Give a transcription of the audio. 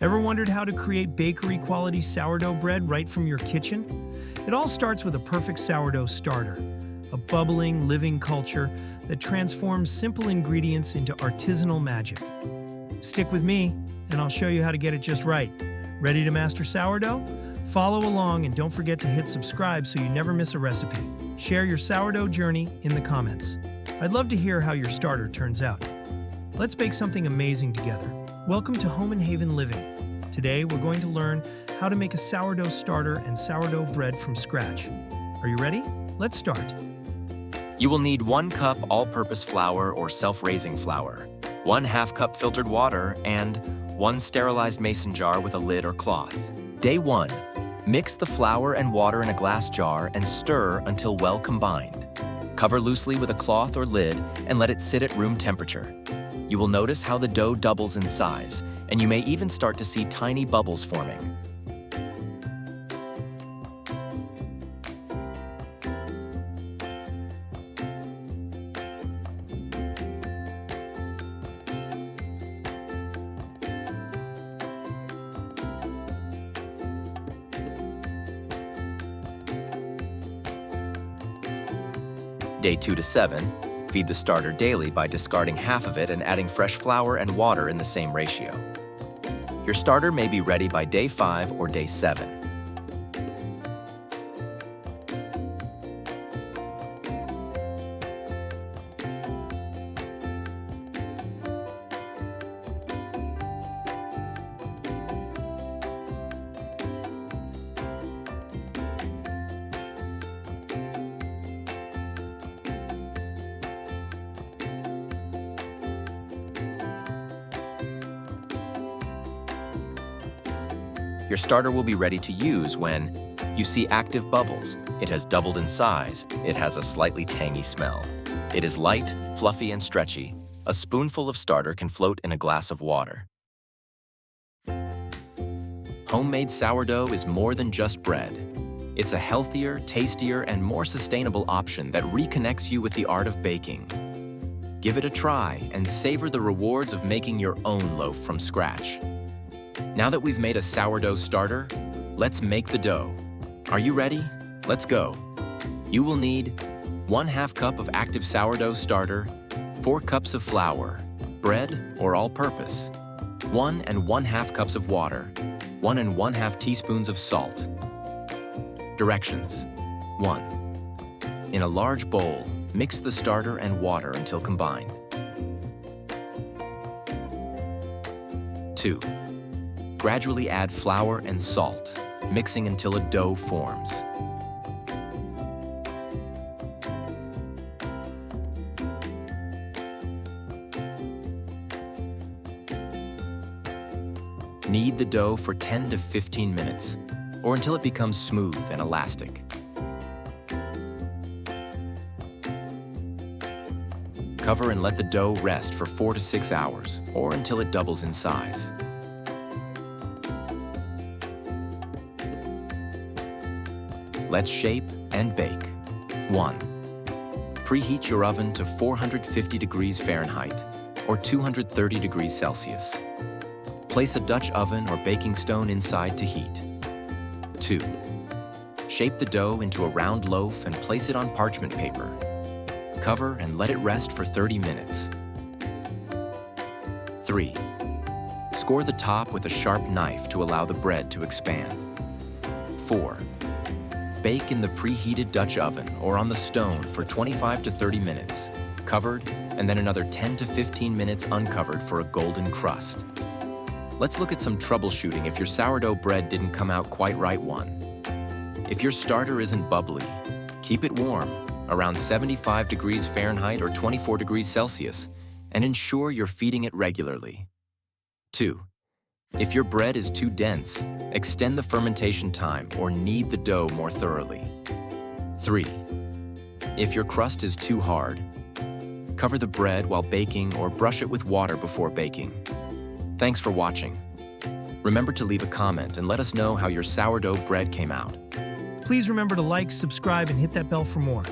Ever wondered how to create bakery-quality sourdough bread right from your kitchen? It all starts with a perfect sourdough starter, a bubbling, living culture that transforms simple ingredients into artisanal magic. Stick with me, and I'll show you how to get it just right. Ready to master sourdough? Follow along and don't forget to hit subscribe so you never miss a recipe. Share your sourdough journey in the comments. I'd love to hear how your starter turns out. Let's bake something amazing together. Welcome to Home and Haven Living. Today we're going to learn how to make a sourdough starter and sourdough bread from scratch. Are you ready? Let's start. You will need 1 cup all-purpose flour or self-raising flour, 1/2 cup filtered water, and 1 sterilized mason jar with a lid or cloth. Day 1. Mix the flour and water in a glass jar and stir until well combined. Cover loosely with a cloth or lid and let it sit at room temperature. You will notice how the dough doubles in size, and you may even start to see tiny bubbles forming. Day 2 to 7, feed the starter daily by discarding half of it and adding fresh flour and water in the same ratio. Your starter may be ready by day 5 or day 7. Your starter will be ready to use when you see active bubbles. It has doubled in size. It has a slightly tangy smell. It is light, fluffy, and stretchy. A spoonful of starter can float in a glass of water. Homemade sourdough is more than just bread. It's a healthier, tastier, and more sustainable option that reconnects you with the art of baking. Give it a try and savor the rewards of making your own loaf from scratch. Now that we've made a sourdough starter, let's make the dough. Are you ready? Let's go. You will need 1/2 cup of active sourdough starter, 4 cups of flour, bread or all-purpose, 1 1/2 cups of water, 1 1/2 teaspoons of salt. Directions. 1. In a large bowl, mix the starter and water until combined. 2. Gradually add flour and salt, mixing until a dough forms. 3. Knead the dough for 10 to 15 minutes, or until it becomes smooth and elastic. Cover and let the dough rest for 4 to 6 hours, or until it doubles in size. Let's shape and bake. 1. Preheat your oven to 450 degrees Fahrenheit or 230 degrees Celsius. Place a Dutch oven or baking stone inside to heat. 2. Shape the dough into a round loaf and place it on parchment paper. Cover and let it rest for 30 minutes. 3. Score the top with a sharp knife to allow the bread to expand. 4. Bake in the preheated Dutch oven or on the stone for 25 to 30 minutes, covered, and then another 10 to 15 minutes uncovered for a golden crust. Let's look at some troubleshooting if your sourdough bread didn't come out quite right. 1. If your starter isn't bubbly, keep it warm, around 75 degrees Fahrenheit or 24 degrees Celsius, and ensure you're feeding it regularly. 2. If your bread is too dense, extend the fermentation time or knead the dough more thoroughly. 3. If your crust is too hard, cover the bread while baking or brush it with water before baking. Thanks for watching. Remember to leave a comment and let us know how your sourdough bread came out. Please remember to like, subscribe, and hit that bell for more.